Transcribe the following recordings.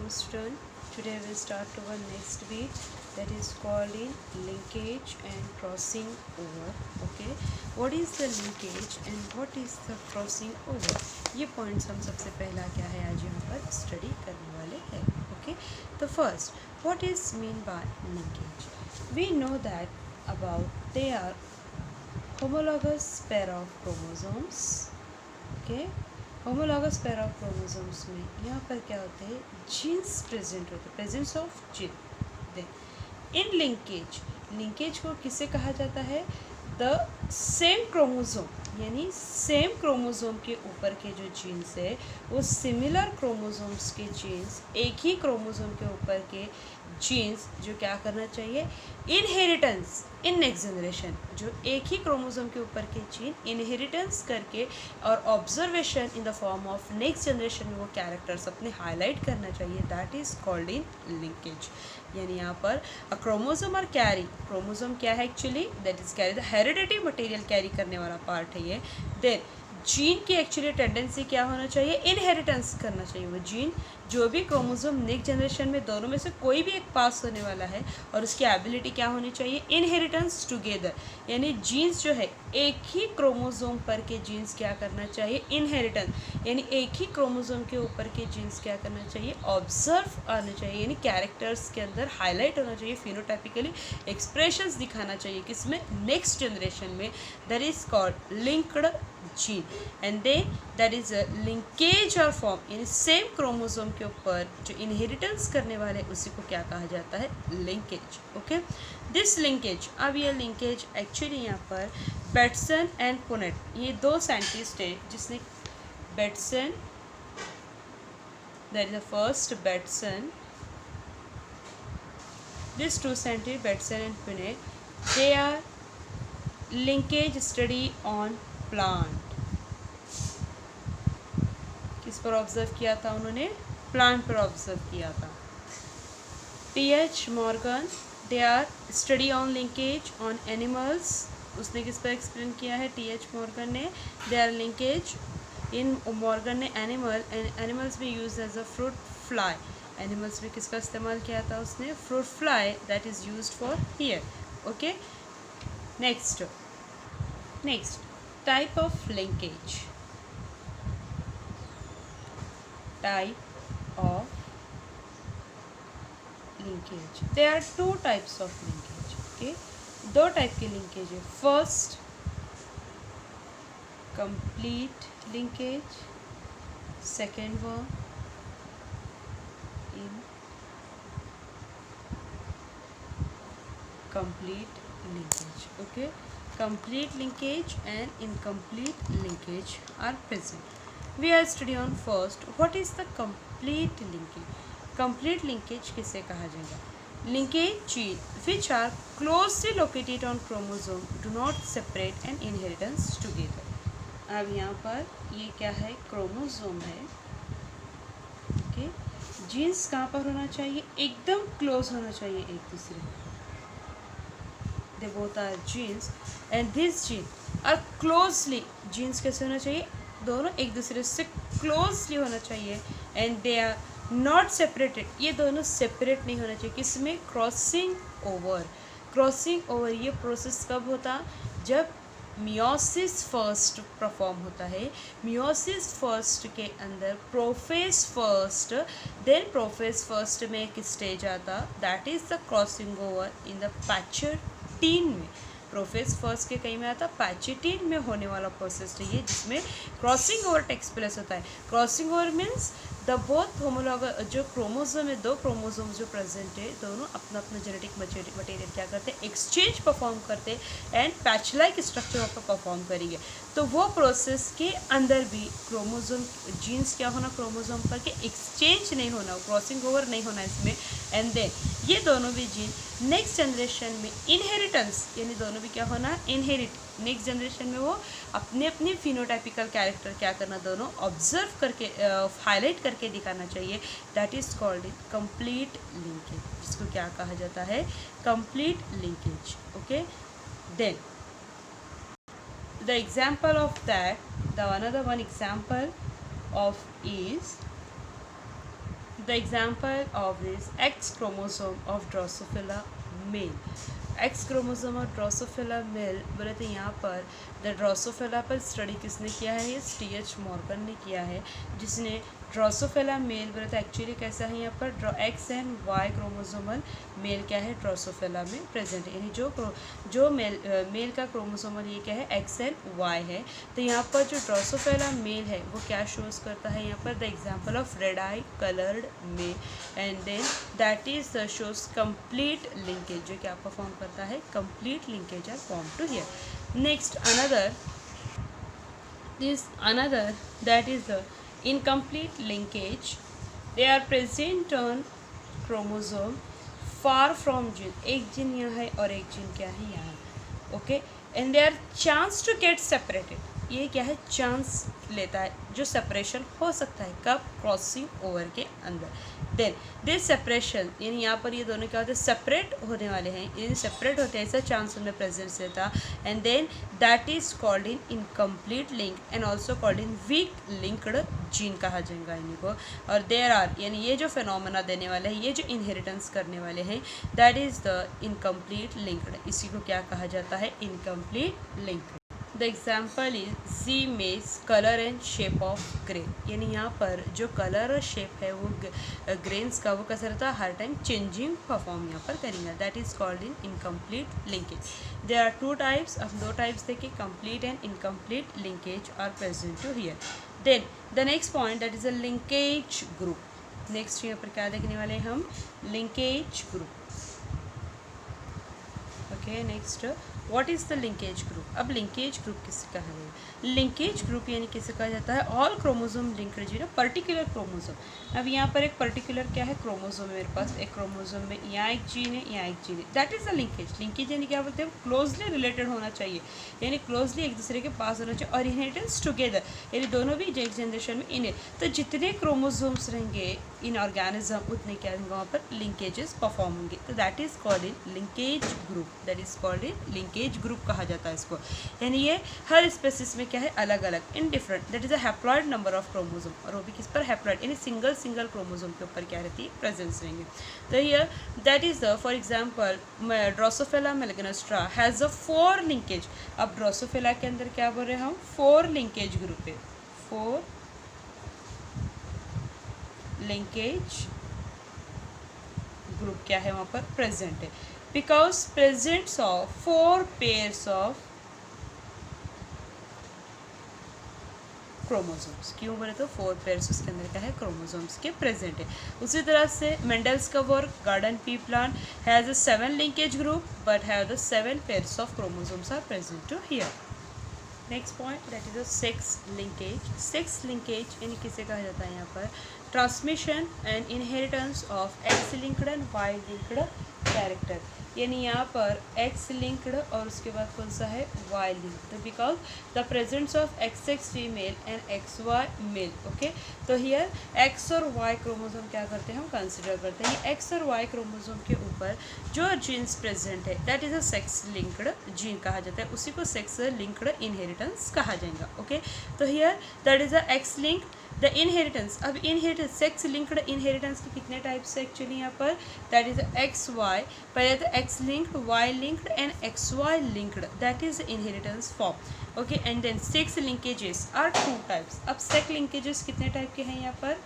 student. Today we start our next week, that is called in linkage and crossing over. Okay, what is the linkage and what is the crossing over? ये points हम सबसे पहला क्या है आज यहाँ पर study करने वाले हैं. Okay, the first, what is mean by linkage? We know that about they are homologous pair of chromosomes. Okay, homologous pair of chromosomes में यहाँ पर क्या होते हैं, जीन्स प्रेजेंट होते हैं, presence of gene. Then in linkage, linkage को किसे कहा जाता है, द सेम क्रोमोसोम, यानी सेम क्रोमोसोम के ऊपर के जो जीन्स है वो सिमिलर क्रोमोसोम्स के जीन्स, एक ही क्रोमोसोम के ऊपर के जीन्स जो क्या करना चाहिए, इनहेरिटेंस इन नेक्स्ट जनरेशन, जो एक ही क्रोमोसोम के ऊपर के जीन इनहेरिटेंस करके और observation in the form of next generation में वो कैरेक्टर्स अपने हाईलाइट करना चाहिए, that is called in linkage. यानी यहाँ पर अ क्रोमोसोम और कैरी, क्रोमोसोम क्या है actually, that is carry the hereditary material carry करने वाला पार्ट है ये. देन जीन की एक्चुअली टेंडेंसी क्या होना चाहिए, इनहेरिटेंस करना चाहिए. वो जीन जो भी क्रोमोसोम नेक्स्ट जनरेशन में दोनों में से कोई भी एक पास होने वाला है और उसकी एबिलिटी क्या होनी चाहिए, इनहेरिटेंस टुगेदर. यानी जीन्स जो है एक ही क्रोमोसोम पर के जीन्स क्या करना चाहिए, इनहेरिटेंस, यानी एक ही क्रोमोसोम के ऊपर के जीन्स क्या करना चाहिए, ऑब्जर्व आना चाहिए, यानी कैरेक्टर्स के अंदर हाईलाइट होना चाहिए, फिनोटाइपिकली एक्सप्रेशंस दिखाना चाहिए, किसमें, नेक्स्ट जनरेशन में. That is called linked gene. And then that is a linkage और फॉर्म, यानी सेम क्रोमोसोम के ऊपर जो इनहेरिटेंस करने वाले उसी को क्या कहा जाता है, लिंकेज. ओके, दिस लिंकेज, अब ये लिंकेज एक्चुअली यहाँ पर बेटसन एंड पुनेट, ये दो साइंटिस्ट है जिसने, Bateson, that is the first Bateson, this two scientist Bateson and Punnett, they are linkage study on plant. किस पर ऑब्जर्व किया था उन्होंने, प्लांट पर ऑब्जर्व किया था. T H. Morgan, they are study on linkage on animals, उसने किस पर एक्सप्लेन किया है, टी.एच. मॉर्गन ने, they are linkage in, Morgan ने एनिमल, एंड एनिमल्स भी use as a fruit fly, animals भी किसका इस्तेमाल किया था उसने, fruit fly, that is used for here. Okay, next type of linkage, type of linkage. There are two types of linkage. Okay, दो type के linkage है. First complete linkage, second one in complete linkage. Okay, complete linkage and incomplete linkage are present. We are studying on first, what is the complete linkage. Complete linkage किसे कहा जाएगा, linkage gene which are closely located on chromosome do not separate and inheritance together. अब यहाँ पर ये क्या है, chromosome है. ओके, जीन्स कहाँ पर होना चाहिए, एकदम क्लोज होना चाहिए एक दूसरे. They both are genes and these genes are closely, genes कैसे होना चाहिए, दोनों एक दूसरे से क्लोजली होना चाहिए. And they are not separated, ये दोनों सेपरेट नहीं होना चाहिए. किसमें, क्रॉसिंग ओवर. क्रॉसिंग ओवर ये प्रोसेस कब होता, जब मियोसिस फर्स्ट परफॉर्म होता है. मियोसिस फर्स्ट के अंदर prophase first, then prophase first में एक स्टेज आता, that is the crossing over in the pachytene में. प्रोफेज फर्स्ट के कहीं में आता, पैचेटिन में होने वाला प्रोसेस है ये, जिसमें क्रॉसिंग ओवर टेक्स प्लेस होता है. Crossing over means the both homologous, जो क्रोमोसोम है, दो क्रोमोसोम जो प्रेजेंट है, दोनों अपना अपना जेनेटिक मटेरियल क्या करते हैं, एक्सचेंज परफॉर्म करते हैं एंड पैच लाइक स्ट्रक्चर वहाँ पर परफॉर्म करेंगे. तो वो प्रोसेस के अंदर भी क्रोमोसोम जीन्स क्या होना, क्रोमोसोम पर के एक्सचेंज नहीं होना, क्रॉसिंग ओवर नहीं होना इसमें. एंड देन ये दोनों भी जीन नेक्स्ट जनरेशन में इनहेरिटेंस, यानी दोनों भी क्या होना, इनहेरिट, नेक्स्ट जनरेशन में वो अपने अपने फिनोटाइपिकल कैरेक्टर क्या करना, दोनों ऑब्जर्व करके हाईलाइट करके दिखाना चाहिए. That is called complete linkage, जिसको क्या कहा जाता है, complete linkage. Okay, then the example of that, the another one example of is The example of this X chromosome of Drosophila male. X chromosome और Drosophila male बोले तो यहाँ पर द ड्रोसोफिला पर स्टडी किसने किया है? ये टी.एच. मॉर्गन ने किया है, जिसने ड्रोसोफिला मेल बोले तो एक्चुअली कैसा है यहाँ पर X and Y chromosomal male क्या है ड्रोसोफिला में प्रेजेंट है, यानी जो मेल का क्रोमोसोमल ये क्या है एक्स एंड वाई है। तो यहाँ पर जो ड्रोसोफिला मेल है वो क्या शोज करता है यहाँ पर the example of red eye coloured male and then that is shows complete linkage, जो क्या परफॉर्म करता है complete linkage are form to here. Next another that is the incomplete linkage. They are present on chromosome far from gene. एक जीन यहाँ है और एक जीन क्या है यहाँ, okay, and they are chance to get separated. ये क्या है चांस लेता है, जो सेपरेशन हो सकता है कब क्रॉसिंग ओवर के अंदर। देन दिस सेपरेशन यानी यहाँ पर ये दोनों क्या होते हैं सेपरेट होने वाले हैं, यानी सेपरेट होते हैं ऐसा चांस उनमें प्रेजेंस रहता, and then that is called in incomplete link and also called in weak linked gene कहा जाएगा इनको। और देयर आर यानी ये जो फिनोमेना देने वाले हैं, ये जो इनहेरिटेंस करने वाले हैं, that is the incomplete linked, इसी को क्या कहा जाता है incomplete link. The example is Zea mays colour and shape of grain, यानी यहाँ पर जो कलर और शेप है वो ग्रेन्स का वो कैसा रहता है हर टाइम चेंजिंग परफॉर्म यहाँ पर करेंगे, that is called in incomplete linkage. There are two types, अब दो टाइप्स देखे complete and incomplete linkage are present to here. Then the next point that is a linkage group. Next यहाँ पर क्या देखने वाले हैं हम linkage group, okay. Next what is the linkage group. अब लिंकेज ग्रुप किसे कहा है? लिंकेज ग्रुप यानी किसे कहा जाता है all chromosome linked gene particular chromosome. अब यहाँ पर एक पर्टिकुलर क्या है क्रोमोसोम है मेरे पास, एक क्रोमोसोम में यहाँ एक जीन है यहाँ एक जीन है, that is the linkage. Linkage यानी क्या बोलते हैं क्लोजली रिलेटेड होना चाहिए, यानी क्लोजली एक दूसरे के पास होना चाहिए, और इनहेरिटेंस टुगेदर यानी दोनों भी एक जनरेशन में इन्हें, तो जितने क्रोमोसोम्स रहेंगे इन ऑर्गेनिज्म उतने क्या होंगे वहाँ पर लिंकेजेस परफॉर्म होंगे, तो that is called in linkage group, that is called in linkage group कहा जाता है इसको। यानी ये हर स्पेसिस में क्या है अलग अलग in different, that is a haploid number of chromosome, और वो भी किस पर हैप्लॉइड यानी सिंगल क्रोमोसोम के ऊपर क्या रहती है प्रेजेंस रहेंगे। तो here that is the for example Drosophila melanogaster has a 4 linkage. अब ड्रोसोफिला के अंदर क्या बोल रहे हैं हम 4 लिंकेज ग्रुप है, 4 लिंकेज ग्रुप क्या है वहाँ पर प्रेजेंट है, because presents of 4 pairs of chromosomes. क्यों बोले तो 4 पेयर्स उसके अंदर क्या है क्रोमोसोम्स के प्रेजेंट है। उसी तरह से मेंडल्स का work garden pea plant has a 7 linkage group but have the 7 pairs of chromosomes are present to here. Next point that is a sex linkage. Sex linkage यानी किसे कहा जाता है यहाँ पर transmission and inheritance of X linked and Y linked character, यानी यहाँ पर एक्स लिंक्ड और उसके बाद कौन सा है वाई लिंक्ड, तो because the presence of X X female and X Y male, okay. तो हियर एक्स और वाई क्रोमोसोम क्या करते हैं हम कंसिडर करते हैं, एक्स और वाई क्रोमोसोम के ऊपर जो जीन्स प्रेजेंट है that is a sex linked gene कहा जाता है, उसी को सेक्स लिंक्ड इनहेरिटेंस कहा जाएगा, ओके। तो here that is a x linked the inheritance. अब इनहेरिटेंस सेक्स लिंक्ड इनहेरिटेंस के कितने टाइप्स है एक्चुअली यहाँ पर, दैट इज एक्स वाई, पहले तो X linked Y linked and X Y linked, that is inheritance form, okay. And then sex linkages are 2 types. अब sex linkages कितने type के हैं यहाँ पर,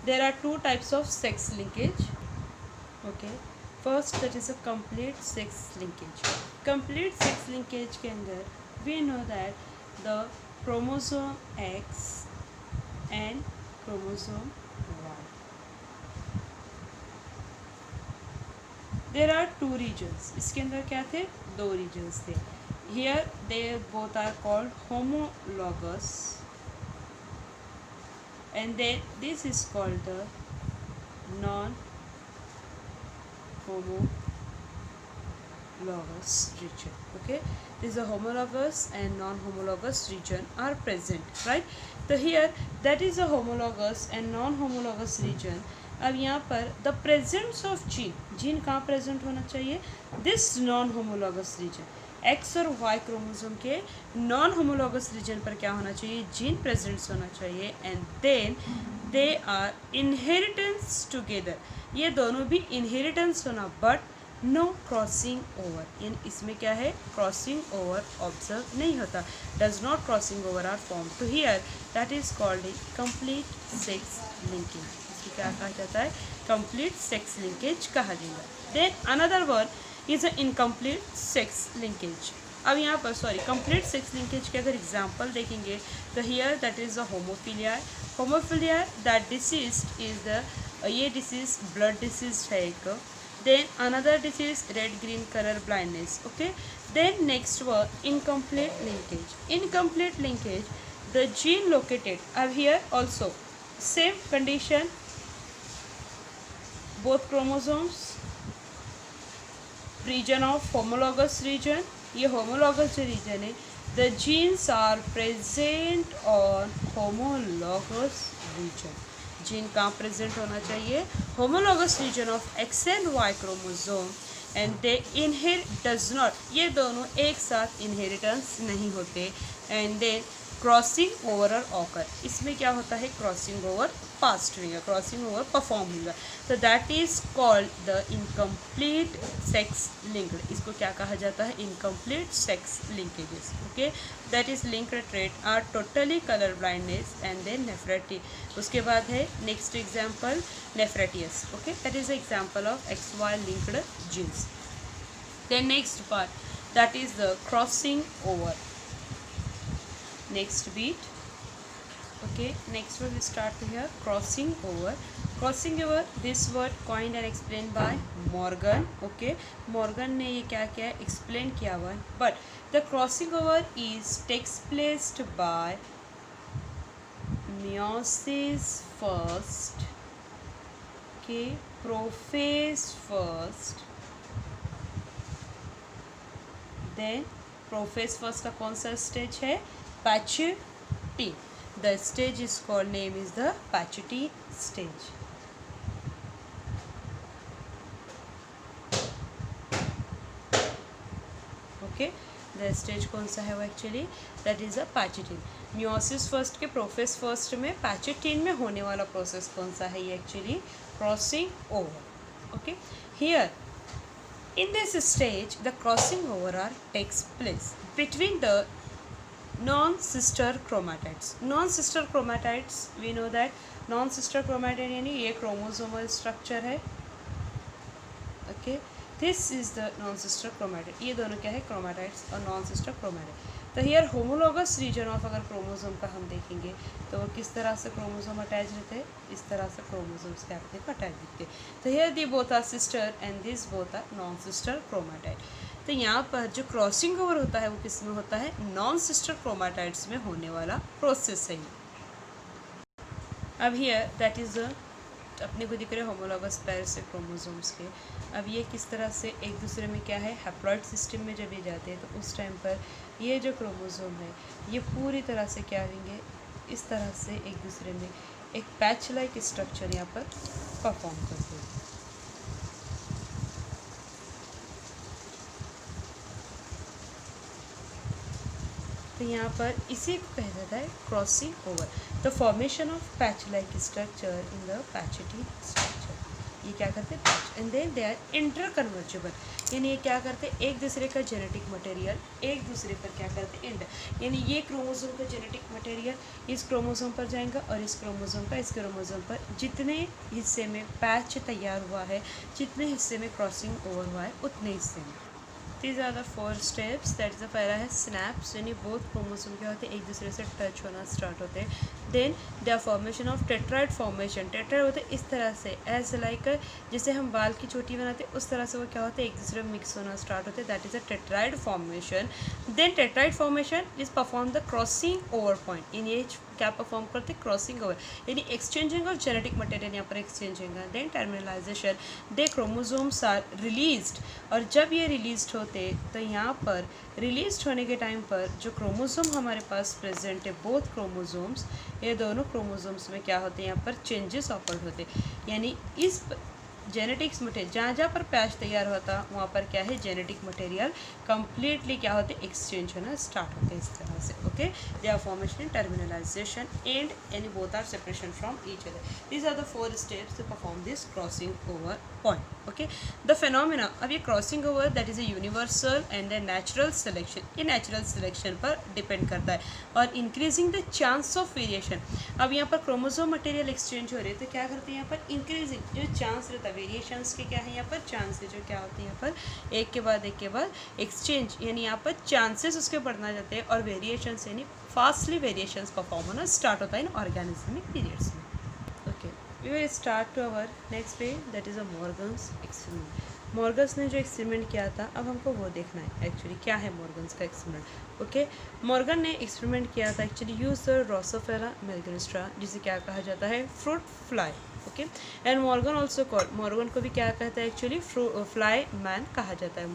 there are 2 types of sex linkage, okay. First that is a complete sex linkage. Complete sex linkage के अंदर we know that the chromosome X and chromosome Y. There are 2 regions. इसके अंदर क्या थे 2 regions थे। Here they both are called homologous and then this is called the non-homologous region, okay. This is a homologous and non-homologous region are present, right? तो here that is a homologous and non-homologous region। अब यहाँ पर the presence of gene कहाँ present होना चाहिए, this non homologous region X और Y chromosome के non homologous region पर क्या होना चाहिए जीन प्रेजेंट्स होना चाहिए, and then they are inheritance together, ये दोनों भी इनहेरिटेंस होना, बट नो क्रॉसिंग ओवर, यानी इसमें क्या है, क्रॉसिंग ओवर ऑब्जर्व नहीं होता, does not crossing over are form. तो here that is called a complete sex linkage, इसको क्या कहा जाता है, कंप्लीट सेक्स लिंकेज कहा जाएगा। Then another one is a incomplete sex linkage. अब यहाँ पर सॉरी कंप्लीट सेक्स लिंकेज के अगर एग्जाम्पल देखेंगे तो here that is the haemophilia. Haemophilia that disease is the, ये डिसीज ब्लड डिसीज है एक। Then another disease red green color blindness. Okay, then next one incomplete linkage. Incomplete linkage, the gene located, अब here also same condition, both chromosomes, region of homologous region, ये homologous जो region है, the genes are present on homologous region, gene कहाँ present होना चाहिए, homologous region of X and Y chromosome, and they inherit does not, ये दोनों एक साथ इनहेरिटेंस नहीं होते, एंड देन क्रॉसिंग ओवर और ऑकर, इसमें क्या होता है, क्रॉसिंग ओवर पास्ट होगा, क्रॉसिंग ओवर परफॉर्म होगा, तो that is called the incomplete sex linked, इसको क्या कहा जाता है, incomplete sex linkages. Okay, that is linked trait are totally colour blindness and then nephritis. उसके बाद है next example nephritis. Okay, that is example of X Y linked genes. Then next part that is the crossing over, next beat. Okay, next one we start here, crossing over. Crossing over, this word coined and explained by Morgan. Okay, Morgan ने ये क्या क्या explain किया हुआ है, but the crossing over is takes place by meiosis first. Okay, prophase first, then prophase first का कौन सा स्टेज है, Pachyty. The stage is called, name is the Pachyty stage. Okay, the stage कौन सा है वो actually, that is a Pachyty. Meiosis first के profess first में Pachytine में होने वाला प्रोसेस कौन सा है, ये actually crossing over. Okay, here in this stage the crossing over takes place between the non-sister chromatids. Non-sister chromatids, we know that non-sister chromatid यानी ये chromosomal structure है। Okay, this is the non-sister chromatid, ये दोनों क्या है, chromatids और non-sister chromatid। तो here homologous region of अगर chromosome का हम देखेंगे तो वो किस तरह से chromosome अटैच रहते हैं, इस तरह से chromosomes के अपने को अटैच दिखते हैं। तो here the both are sister and these both are non-sister chromatid। तो यहाँ पर जो क्रॉसिंग ओवर होता है वो किस में होता है, नॉन सिस्टर क्रोमाटाइड्स में होने वाला प्रोसेस है। अब हियर दैट इज अपने को दिख रहे होमोलॉगस पेयर से क्रोमोसोम्स के। अब ये किस तरह से एक दूसरे में क्या है, हैप्लॉइड सिस्टम में जब ये जाते हैं तो उस टाइम पर ये जो क्रोमोसोम है ये पूरी तरह से क्या होंगे, इस तरह से एक दूसरे में एक पैच लाइक स्ट्रक्चर यहाँ पर परफॉर्म करते हैं। तो यहाँ पर इसी को कहा जाता है crossing over, the formation of patch like structure in the pachytene structure. ये क्या करते हैं, patch, and then they are interconvertible, यानी ये क्या करते हैं, एक दूसरे का जेनेटिक मटेरियल एक दूसरे पर क्या करते हैं, यानी ये क्रोमोसोम का जेनेटिक मटेरियल इस क्रोमोसोम पर जाएगा और इस क्रोमोसोम का इस क्रोमोसोम पर, जितने हिस्से में पैच तैयार हुआ है, जितने हिस्से में क्रॉसिंग ओवर हुआ है, उतने हिस्से में। These are the 4 steps. That is the पहला है स्नैप्स, यानी बोथ क्रोमोसोम क्या होते हैं, एक दूसरे से टच होना स्टार्ट होते हैं। Then the formation of tetrad formation, tetrad होते हैं इस तरह से, एज लाइक जैसे हम बाल की चोटी बनाते हैं उस तरह से वो क्या होते हैं, एक दूसरे में मिक्स होना स्टार्ट होते हैं, that is a tetrad formation. Then tetrad formation is perform the crossing over point, in ये क्या परफॉर्म करते हैं, क्रॉसिंग ओवर, यानी एक्सचेंजिंग ऑफ जेनेटिक मटेरियल यहाँ पर एक्सचेंज होगा। Then terminalisation, they chromosomes are released, और जब ये रिलीज्ड होते तो यहाँ पर रिलीज होने के टाइम पर जो क्रोमोसोम हमारे पास प्रेजेंट है, बोथ क्रोमोसोम्स, ये दोनों क्रोमोसोम्स में क्या होते हैं, यहाँ पर चेंजेस ऑकर्ड होते हैं, यानी इस जेनेटिक्स मटेरियल, जहाँ जहाँ पर पैच तैयार होता वहाँ पर क्या है, जेनेटिक मटेरियल कंप्लीटली क्या होते हैं, एक्सचेंज होना स्टार्ट होते हैं इस तरह से। Okay, they are formation, terminalisation and यानी both are separation from each other. These are the 4 steps to perform this crossing over point. Okay, the phenomena, अब ये crossing over that is a universal and the natural selection, ये natural selection पर depend करता है और increasing the chance of variation. अब यहाँ पर क्रोमोसोम मटेरियल एक्सचेंज हो रहे हैं तो क्या करते हैं यहाँ पर, इंक्रीजिंग जो चांस रहता है वेरिएशंस के क्या है यहाँ पर, चांसेस जो क्या होते हैं यहाँ पर एक के बाद एक्सचेंज, यानी यहाँ पर चांसेस उसके बढ़ना जाते हैं और वेरिएशंस यानी फास्टली वेरिएशंस परफॉर्म होना स्टार्ट होता है इन ऑर्गेनिज्मिक पीरियड्स में। Okay, we will start to our next page that is a Morgan's experiment. Morgan's ने जो एक्सपेरिमेंट किया था अब हमको वो देखना है एक्चुअली क्या है मॉर्गन्स का एक्सपेरिमेंट। ओके, मॉर्गन ने एक्सपेरिमेंट किया था एक्चुअली यूज द ड्रोसोफिला मेलग्रिस्ट्रा, जिसे क्या कहा जाता है, fruit fly. Okay, and Morgan also call, Morgan को भी क्या कहता है एक्चुअली, फ्लाई मैन कहा जाता है।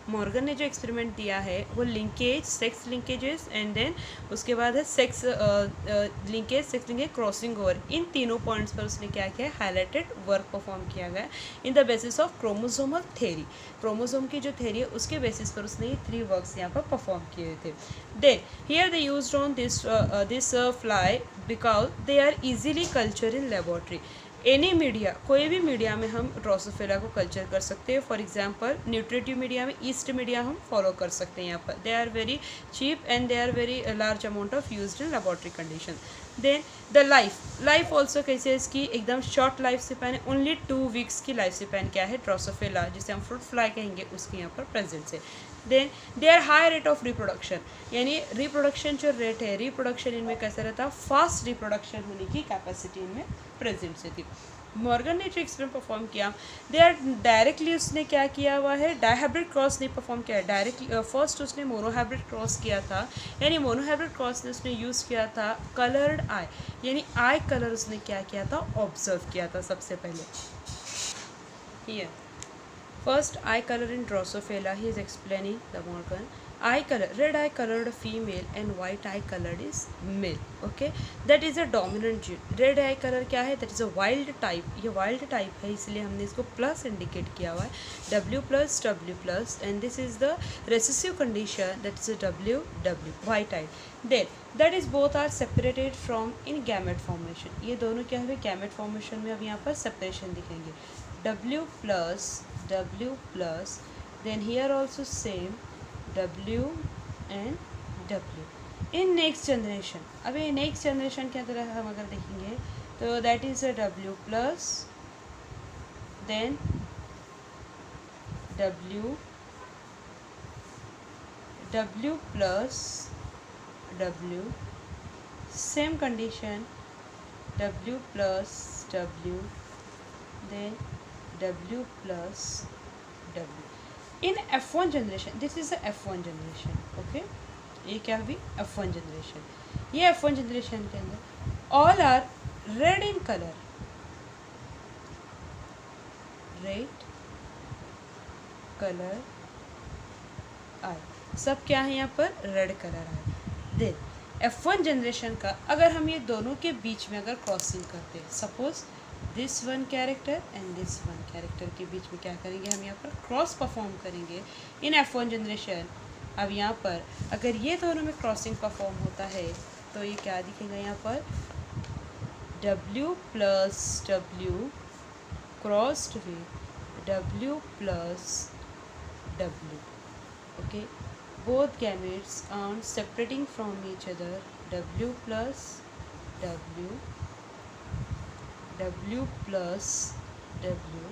मॉर्गन ने जो एक्सपेरिमेंट दिया है वो linkage, sex linkages and then उसके बाद है sex linkage, sex linkage, crossing over, इन तीनों पॉइंट्स पर उसने क्या किया, हाईलाइटेड वर्क परफॉर्म किया गया in the basis of chromosomal theory. Chromosome की जो थेरी है उसके बेसिस पर उसने ये 3 वर्क्स यहाँ पर परफॉर्म किए थे। Then here they used on this fly because they are easily culture in laboratory. Any media, कोई भी मीडिया में हम ड्रोसोफिला को कल्चर कर सकते हैं। फॉर एग्जांपल न्यूट्रिटिव मीडिया में, ईस्ट मीडिया हम फॉलो कर सकते हैं यहाँ पर। They are very cheap and they are very large amount of used in laboratory condition. Then the life also कैसे, इसकी एकदम शॉर्ट लाइफ स्पैन है, ओनली 2 वीक्स की लाइफ स्पैन क्या है, ड्रोसोफिला जिसे हम फ्रूट फ्लाई कहेंगे उसके यहाँ पर प्रेजेंट है। Then they are high rate of reproduction, यानी रिप्रोडक्शन जो रेट है, रिप्रोडक्शन इनमें कैसा रहता, फास्ट रिप्रोडक्शन होने की कैपेसिटी इनमें प्रेजेंट से थी। मॉर्गन ने जो एक्सपेरिमेंट परफॉर्म किया, दे आर डायरेक्टली उसने क्या किया हुआ है, डायहाइब्रिड क्रॉस नहीं परफॉर्म किया है डायरेक्टली। फर्स्ट उसने मोनोहाइब्रिड क्रॉस किया था, यानी मोनोहाइब्रिड क्रॉस ने उसने यूज़ किया था कलर्ड आई, यानी आई कलर उसने क्या किया था, ऑब्जर्व किया था सबसे पहले। Here first eye color in Drosophila, he is explaining the Morgan. Eye color, red eye colored female and white eye colored is male. Okay, that is a dominant gene. Red eye color क्या है, that is a wild type, ये wild type है इसलिए हमने इसको plus indicate किया हुआ है, W plus and this is the recessive condition, that is a W white eye. Then that is both are separated from in gamete formation, ये दोनों क्या है, gamete formation में अब यहाँ पर separation दिखेंगे, W plus, then here also same W and W in next generation। अब ये नेक्स्ट जनरेशन के अंदर हम अगर देखेंगे तो that is a W plus, then W plus W, same condition W plus W, then W plus W in F1 generation। this is the F1 generation। okay, ये क्या हुई, F1 generation। ये F1 generation के अंदर all are red in color, red color eye, सब क्या है यहाँ पर, रेड कलर है। देन F1 जनरेशन का अगर हम ये दोनों के बीच में अगर क्रॉसिंग करते हैं, suppose this one character and this one character के बीच में क्या करेंगे, हम यहाँ पर क्रॉस परफॉर्म करेंगे इन F1 जनरेशन। अब यहाँ पर अगर ये दोनों में क्रॉसिंग परफॉर्म होता है तो ये क्या दिखेगा यहाँ पर, W plus W crossed with W plus W। okay, both gametes are separating from each other, W plus W, W plus W,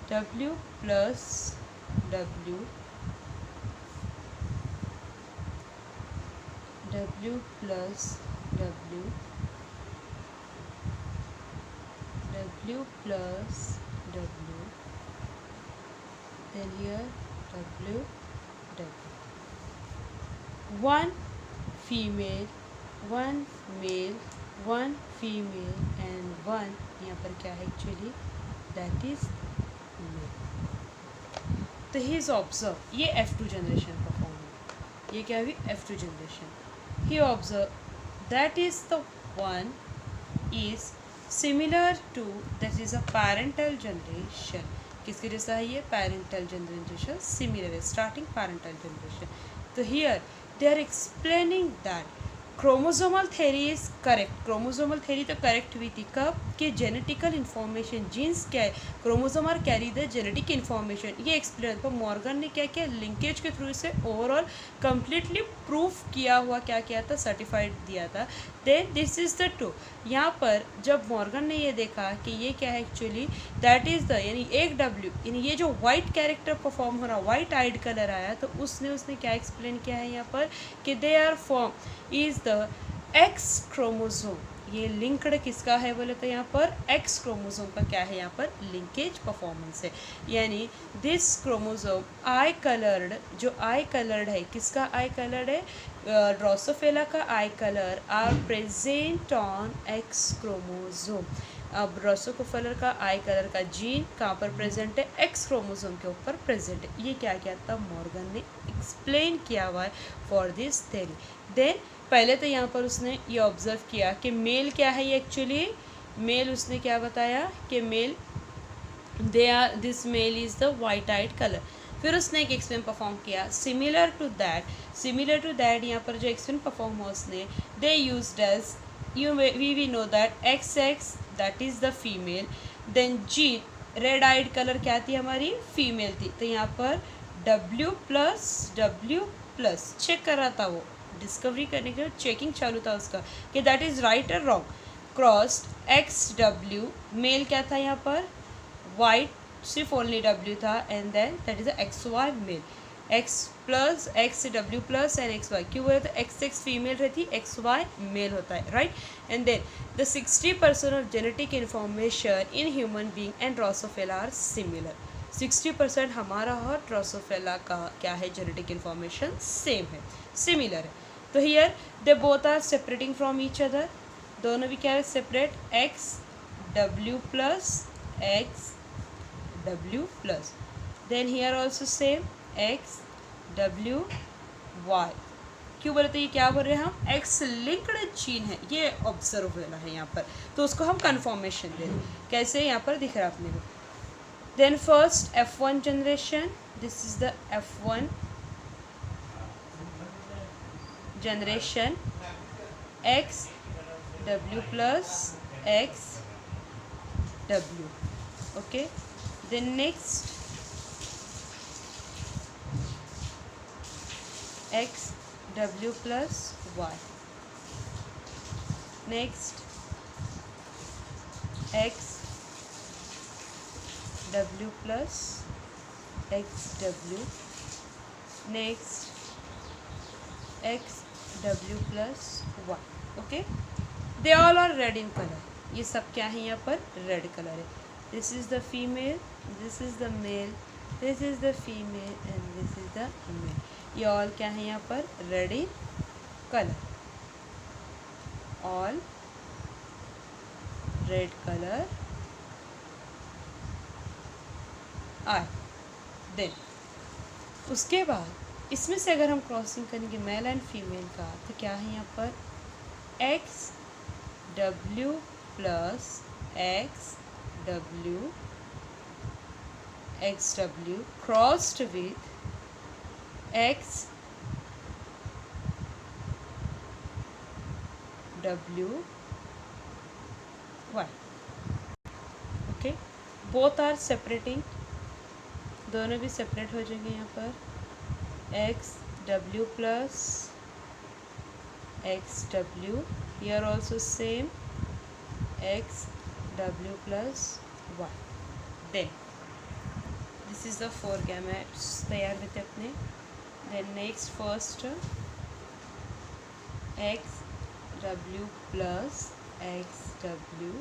W plus W, W plus W, W plus W, then here W, W, one female, one male, one female and one यहाँ पर क्या है actually, that is male। तो he is observe, ये F2 generation perform है, ये क्या हुई F2 generation. he observe that is the one is similar to, that is a parental generation. किसके जैसा है ये? parental generation, similar है, starting parental generation. तो here they are explaining that chromosomal theory is correct. Chromosomal theory तो correct हुई थी कब? कि जेनेटिकल इन्फॉर्मेशन, जीन्स क्या है, chromosome are carry the genetic information. ये एक्सप्लेन. तो मॉर्गन ने क्या किया? लिंकेज के थ्रू इसे ओवरऑल कम्प्लीटली प्रूफ किया हुआ क्या किया था? सर्टिफाइड दिया था. Then this is the two. यहाँ पर जब मॉर्गन ने ये देखा कि ये क्या है एक्चुअली, दैट इज़ द, यानी एक डब्ल्यू, यानी ये जो वाइट कैरेक्टर परफॉर्म हो रहा, वाइट आइड कलर आया, तो उसने क्या एक्सप्लेन किया है यहाँ पर कि they are form is the X chromosome. ये लिंक्ड किसका है बोले तो यहाँ पर एक्स क्रोमोसोम का क्या है यहाँ पर? लिंकेज परफॉर्मेंस है. यानी दिस क्रोमोसोम आई कलर्ड, जो आई कलर्ड है, किसका आई कलर्ड है? ड्रोसोफिला का eye colour are present on X chromosome. अब ड्रोसोफिला का आई कलर का जीन कहाँ पर प्रेजेंट है? एक्स क्रोमोसोम के ऊपर प्रेजेंट है. ये क्या किया था? मॉर्गन ने एक्सप्लेन किया हुआ है फॉर दिस थ्योरी. देन पहले तो यहाँ पर उसने ये ऑब्जर्व किया कि मेल क्या है ये एक्चुअली. मेल उसने क्या बताया कि male, they are, this male is the white eyed colour. फिर उसने एक एक्सपेरिमेंट परफॉर्म किया सिमिलर टू दैट. यहाँ पर जो एक्सपेरिमेंट परफॉर्म हुआ उसने, they used as we know that XX, that is the female. Then gene red eyed colour क्या थी हमारी? फीमेल थी. तो यहाँ पर W+, चेक कर रहा था वो, डिस्कवरी करने के लिए चेकिंग चालू था उसका कि दैट इज़ राइट और रॉन्ग. क्रॉस्ड XW, मेल क्या था यहाँ पर? वाइट, सिर्फ ओनली W था. And then that is XY male. XW+ and XY क्यों बोले? तो XX फीमेल रहती, XY मेल होता है, right. And then the 60% of genetic information in human being and Drosophila are similar. 60% हमारा और ड्रोसोफिला का क्या है? जेनेटिक इन्फॉर्मेशन सेम है, सिमिलर है. तो here they both are separating from each other. दोनों भी क्या है? Separate. XW+. Then here also same XWY. क्यों बोले? तो ये क्या बोल रहे हैं हम? एक्स लिंक्ड जीन है, ये ऑब्जर्व हुआ है यहाँ पर, तो उसको हम कन्फर्मेशन दे रहे हैं. कैसे? यहाँ पर दिख रहा है अपने को. Then first F1 generation, this is the F1 generation, XW+XW. okay, then next XW+Y, next XW+XW, next XW+Y. Okay, they all are red in colour. ये सब क्या है यहाँ पर? रेड कलर है. This is the female, this is the male, this is the female and this is the male. ये all क्या है यहाँ पर? Red in colour. All red colour are. देन उसके बाद इसमें से अगर हम क्रॉसिंग करेंगे मेल एंड फीमेल का, तो क्या है यहाँ पर? XW+XW crossed with XWY. Okay, both are separating, दोनों भी सेपरेट हो जाएंगे यहाँ पर. XW+XW, here also same XW+Y. then this is the 4 gametes तैयार होते अपने. then next first XW+XW,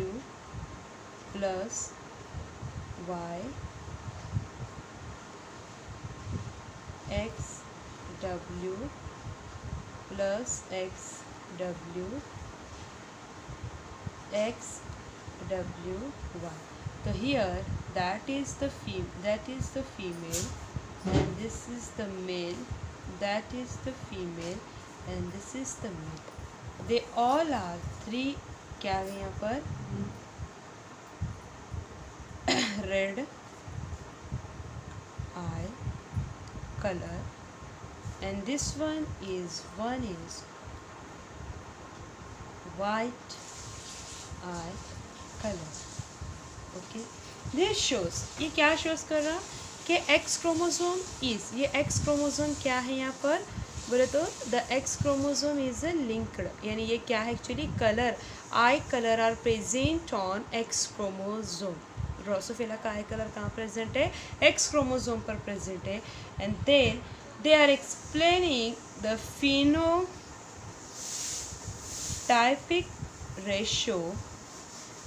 XW+Y, XW+XW, XWY. तो here that is the female, and this is the male, that is the female, and this is the male. They all are three, क्या है यहाँ पर, red eye color, and this one is white eye color. Okay, this shows, ये क्या shows कर रहा कि X chromosome is, ये एक्स क्रोमोसोम क्या है यहाँ पर बोले तो the X chromosome is a linked, यानी ये क्या है actually, colour, eye colour are present on X chromosome. ड्रोसोफिला का आई कलर कहाँ प्रेजेंट है, एक्स क्रोमोसोम पर प्रेजेंट है. And then they are explaining the phenotypic ratio.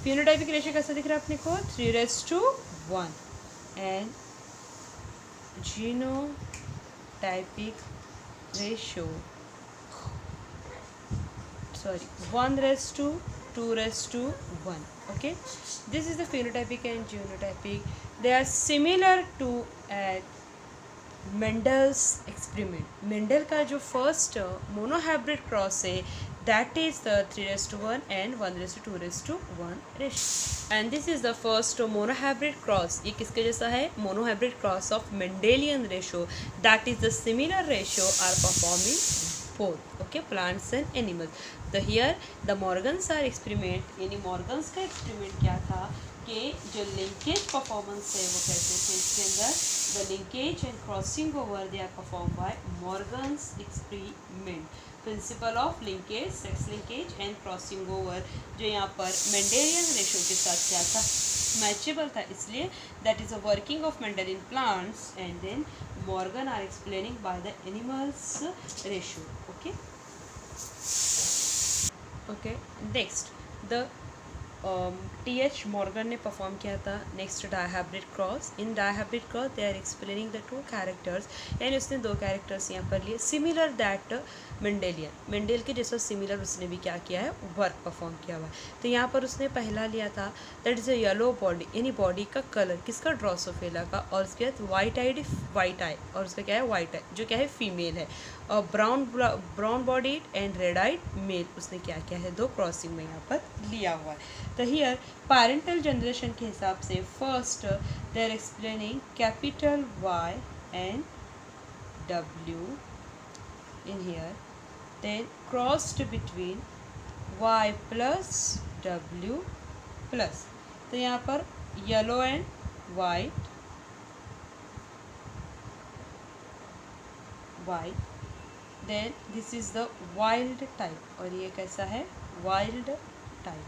Phenotypic ratio कैसा दिख रहा है अपने को, 3:1, and genotypic ratio 1:2:1. Okay, this is the phenotypic and genotypic. They are similar to Mendel's experiment. Mendel का जो फर्स्ट मोनोहाइब्रिड क्रॉस है that is the 3:1 and 1:2:1 ratio, and this is the first monohybrid cross. ये किसके जैसा है, monohybrid cross of Mendelian ratio, that is the similar ratio are performing both, okay, plants and animals. The here the Morgans are experiment, यानी Morgans का experiment क्या था कि जो linkage performance है वो कैसे थे इसके अंदर, the linkage and crossing over they are performed by Morgan's experiment. Principle of linkage, sex linkage and crossing over, जो यहाँ पर मेंडेलियन रेशो के साथ क्या था, मैचेबल था, इसलिए that is a working of Mendelian plants. And then Morgan are explaining by the animals ratio. Okay okay, next the T H. Morgan ने परफॉर्म किया था next dihybrid cross. In dihybrid cross they are explaining the 2 characters, यानी उसने 2 characters यहाँ पर लिए similar that Mendelian, Mendel के जैसा सिमिलर उसने भी क्या किया है, वर्क परफॉर्म किया हुआ है. तो यहाँ पर उसने पहला लिया था that is a yellow body, यानी बॉडी का कलर किसका, ड्रोसोफिला का, और उसके बाद वाइट आई, और उसका क्या है वाइट आई, जो क्या है फीमेल है, और brown body and red eyed male, उसने क्या किया है 2 क्रॉसिंग में यहाँ पर लिया हुआ है. तो हियर पैरेंटल जनरेशन के हिसाब से first they are explaining capital Y and W in here, then crossed between Y plus W plus. तो यहाँ पर yellow and white, then this is the wild type, और ये कैसा है वाइल्ड टाइप,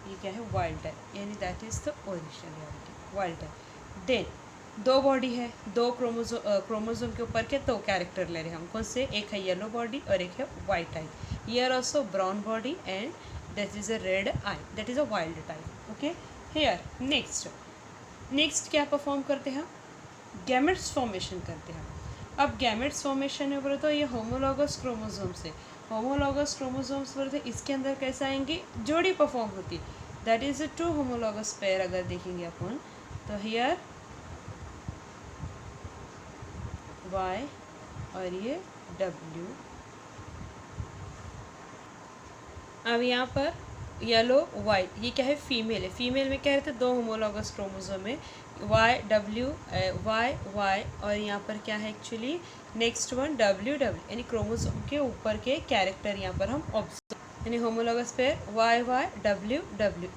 ये क्या है वाइल्ड टाइप, यानी that is the original wild type. Then 2 body है, 2 क्रोमोसोम के ऊपर के 2 कैरेक्टर ले रहे हैं हम, कौन से, एक है येलो बॉडी और एक है white type. Here also brown body and that is a red I, that is a wild type. Okay, here next क्या परफॉर्म करते हैं, गैमेट्स फॉर्मेशन करते हैं. अब गैमेट्स फॉर्मेशन में बोले तो ये होमोलॉगस क्रोमोसोम्स है, होमोलॉगस क्रोमोसोम्स बोले तो इसके अंदर कैसे आएंगे, जोड़ी परफॉर्म होती, दैट इज 2 होमोलॉगस पेयर. अगर देखेंगे अपन तो हियर Y और ये W. अब यहाँ पर येलो वाइट, ये क्या है फीमेल है, फीमेल में क्या रहते हैं 2 होमोलॉगस क्रोमोसोम है, Y और यहाँ पर क्या है एक्चुअली नेक्स्ट वन W, यानी क्रोमोसोम के ऊपर के कैरेक्टर यहाँ पर हम ऑब्जर्व, यानी होमोलॉगस पेयर Y W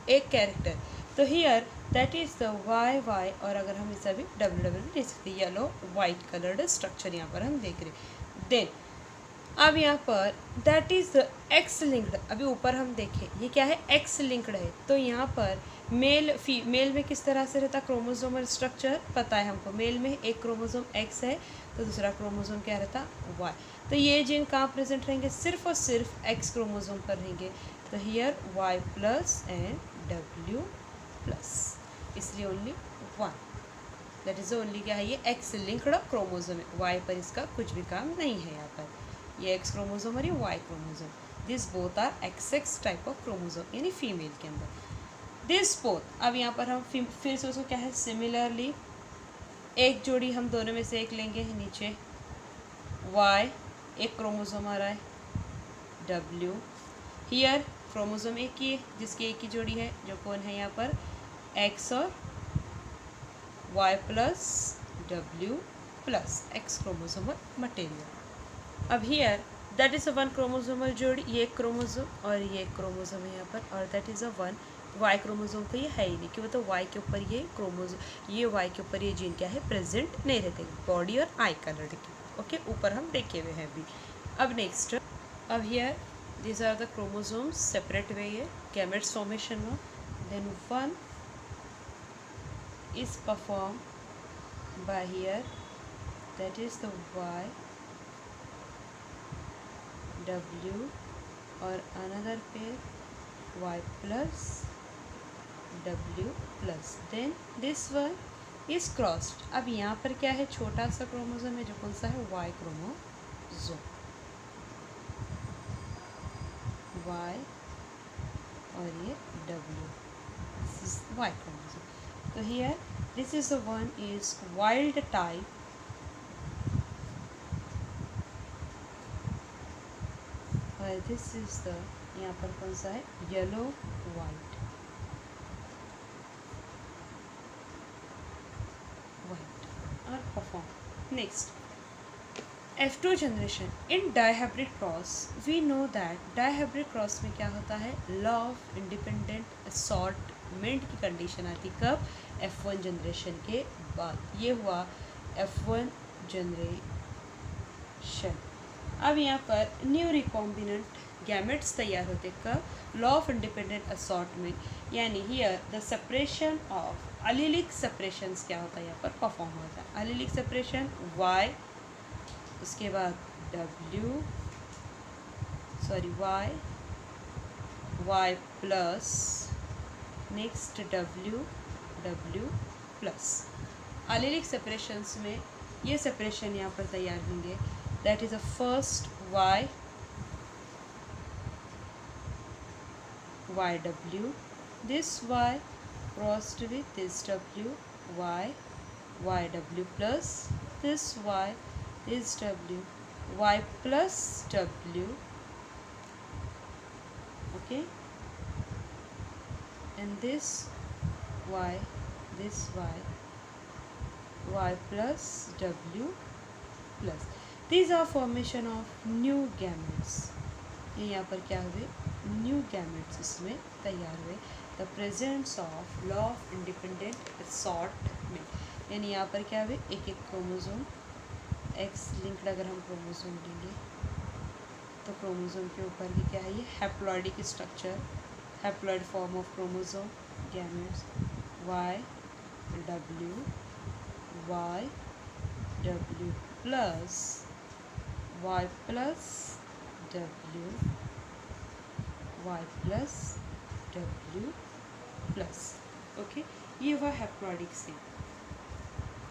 एक कैरेक्टर. तो here that is the Y और अगर हम इसे भी W देख सकते हैं, येलो वाइट कलर्ड स्ट्रक्चर यहाँ पर हम देख रहे हैं. देन अब यहाँ पर that is the x linked, अभी ऊपर हम देखें ये क्या है एक्स लिंक्ड है, तो यहाँ पर मेल में किस तरह से रहता क्रोमोसोमल स्ट्रक्चर पता है हमको, मेल में एक क्रोमोसोम X है तो दूसरा क्रोमोसोम क्या रहता Y. तो ये जीन कहाँ प्रेजेंट रहेंगे, सिर्फ और सिर्फ X क्रोमोसोम पर रहेंगे. तो here Y plus and W plus, इसलिए ओनली 1, दैट इज़ ओनली क्या है ये एक्स लिंक्ड क्रोमोसोम है, वाई पर इसका कुछ भी काम नहीं है. यहाँ पर ये एक्स क्रोमोसोम और ये Y chromosome, this both are XX type of chromosome, यानी फीमेल के अंदर. दिस बोथ, अब यहाँ पर हम फिर से उसको क्या है, सिमिलरली एक जोड़ी हम दोनों में से एक लेंगे, नीचे वाई, एक क्रोमोसोम आ रहा है डब्ल्यू, हियर क्रोमोसोम एक ही है जिसकी एक ही जोड़ी है, जो कौन है यहाँ पर एक्स और Y plus W plus X chromosomal material. अब here that is a one chromosomal जोड़ी, ये एक क्रोमोसोम और ये एक क्रोमोसोम है यहाँ पर, और that is a one Y chromosome तो ये है ही नहीं, क्यों, तो वाई के ऊपर ये क्रोमोसोम, ये वाई के ऊपर ये जीन क्या है, प्रेजेंट नहीं रहते, बॉडी और आई का लड़के, ओके, ऊपर हम देखे हुए हैं अभी। अब नेक्स्ट, अब here these are the chromosomes separate way है gametes formation में, then one is performed by here, that is the Y W, और another pair Y plus W plus, then this one is crossed। अब यहाँ पर क्या है, छोटा सा क्रोमोसोम है जो कौन सा है, Y क्रोमोसोम, Y और ये W, this is Y chromosome। तो here this is the one is wild type, और this is the यहाँ पर कौन सा है, येलो वाइट, और perform. Next F2 generation in dihybrid cross, we know that dihybrid cross में क्या होता है, लॉ ऑफ इंडिपेंडेंट असॉर्टमेंट की कंडीशन आती कब, F1 जनरेशन के बाद, ये हुआ F1 जनरेशन। अब यहाँ पर न्यू रिकॉम्बिनेंट गैमेट्स तैयार होते कब, लॉ ऑफ इंडिपेंडेंट असॉर्टमेंट, यानी here the separation of allelic separations क्या होता है यहाँ पर परफॉर्म होता है, अलीलिक सेपरेशन Y, उसके बाद W, sorry Y plus, next W plus, allelic separations में ये सेपरेशन यहाँ पर तैयार होंगे, that is a first YW, this Y crossed with this W, YW plus this Y, this W, Y plus W, okay, and this Y plus W plus, these are formation of new gametes, ये यहाँ पर क्या हुए, new gametes इसमें तैयार हुए, the presence of law of independent assortment, यानी यहाँ पर क्या हुए, एक एक क्रोमोसोम एक्स लिंक्ड अगर हम क्रोमोसोम लेंगे तो क्रोमोसोम के ऊपर भी क्या है, ये haploidic structure, haploid form of chromosome, gametes YW plus Y plus W, Y plus W plus, okay, ये हुआ हैप्लॉइडिक से।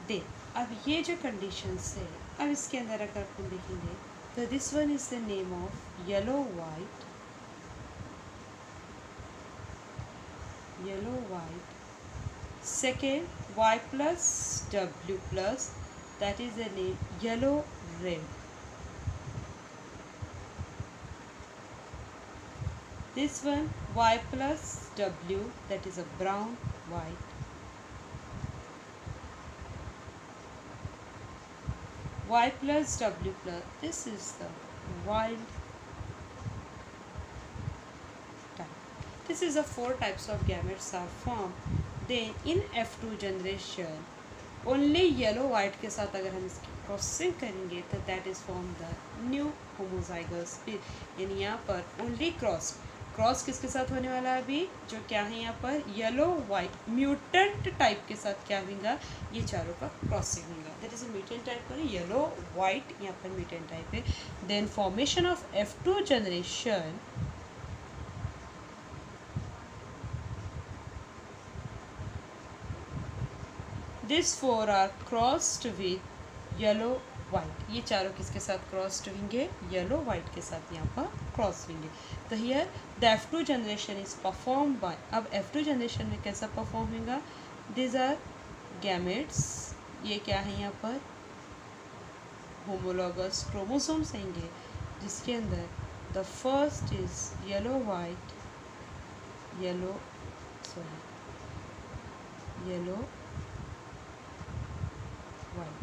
दे अब ये जो कंडीशंस है, अब इसके अंदर अगर अपन देखेंगे तो this one is the name of yellow white, second Y plus W plus, that is the name yellow red, this one Y plus W, that is a brown white, Y plus W plus, this is the wild type. This is the 4 types of gametes are formed. Then in F2 generation only yellow white के साथ अगर हम इसकी crossing करेंगे तो that is form the new homozygous, यानी यहाँ पर ओनली क्रॉस किसके साथ होने वाला है अभी, जो क्या है यहाँ पर येलो वाइट म्यूटेंट टाइप के साथ क्या होगा, ये चारों का क्रॉसिंग होगा, that is a mutant type पर येलो वाइट, यहाँ पर म्यूटेंट टाइप है। Then formation of F2 generation, these 4 are crossed with yellow white, ये चारों किसके साथ क्रॉस्ड होंगे, येलो वाइट के साथ यहाँ पर क्रॉस होंगे। तो here the F2 generation is perform by, अब F2 जनरेशन में कैसा परफॉर्म होगा, दिस आर गैमेट्स, ये क्या है यहाँ पर होमोलॉगस क्रोमोसोम्स होंगे, जिसके अंदर the first is yellow white, yellow white,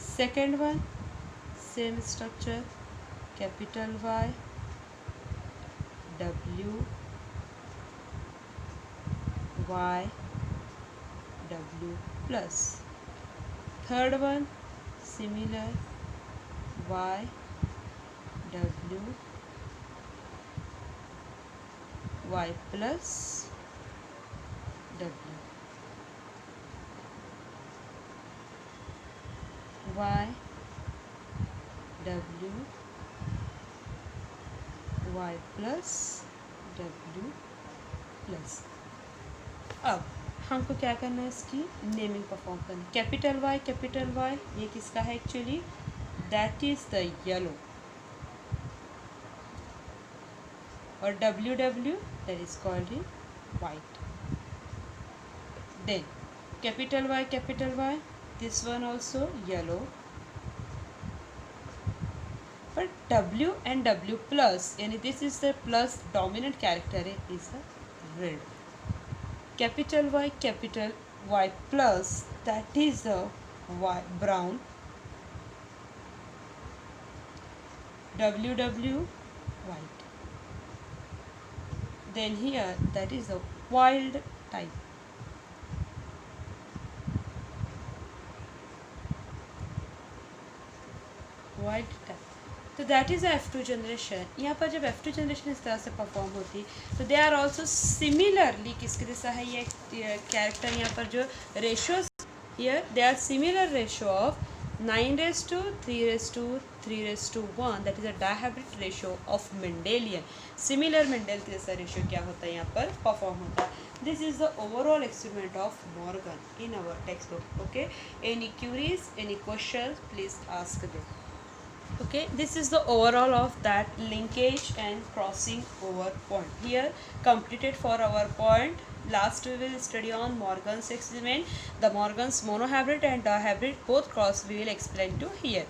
second one same structure, capital Y, W, Y, W plus, third one similar, Y, W, Y plus W, Y, W, Y plus W plus। अब हमको क्या करना है, इसकी naming perform करनी। Capital Y ये किसका है actually, that is the yellow, और W that is called in white. Then capital Y this one also yellow, but W and W plus, यानी this is the plus dominant character है, is a red. Capital Y plus, that is a brown. W white. Then here that is a wild type. White type, तो that is F2 generation. यहाँ पर जब F2 generation इस तरह से perform होती तो दे आर ऑल्सो सिमिलरली किसके जैसा है, ये कैरेक्टर यहाँ पर जो ratio here they are similar ratio of 9:3:3:1, that is a dihybrid ratio of Mendelian. Similar Mendel के जैसा रेशियो क्या होता है यहाँ पर परफॉर्म होता है। This is the overall experiment of Morgan in our text book. Okay, any queries, any question, please ask them. Okay, this is the overall of that linkage and crossing over point here completed for our point. Last we will study on Morgan's experiment, the Morgan's monohybrid and dihybrid both cross we will explain to here.